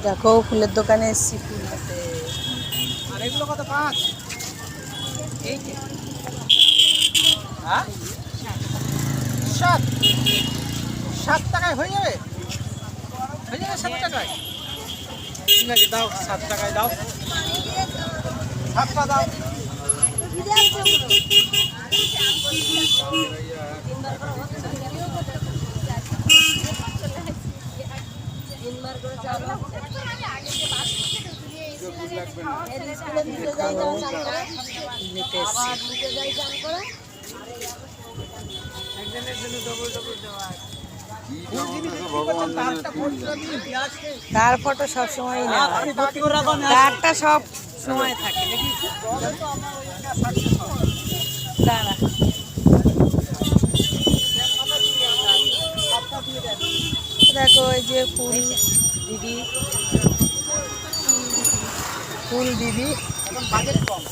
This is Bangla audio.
দেখো ফুলের দোকানে এসছি ফুল নিতে। আর এগুলো কত? 5 এই যে হ্যাঁ 7 টাকায় হয়ে যাবে 7 টাকায়। ঠিক আছে দাও 7 টাকায় দাও, 7টা দাও। নিতে এসছি। তার ফটো সব সময় নেওয়া হয়। তারটা সব সময় থাকে নাকি? দাঁড়া দেখো ওই যে ফুল দিদি, ফুল দিদি এখন বাজেট কম।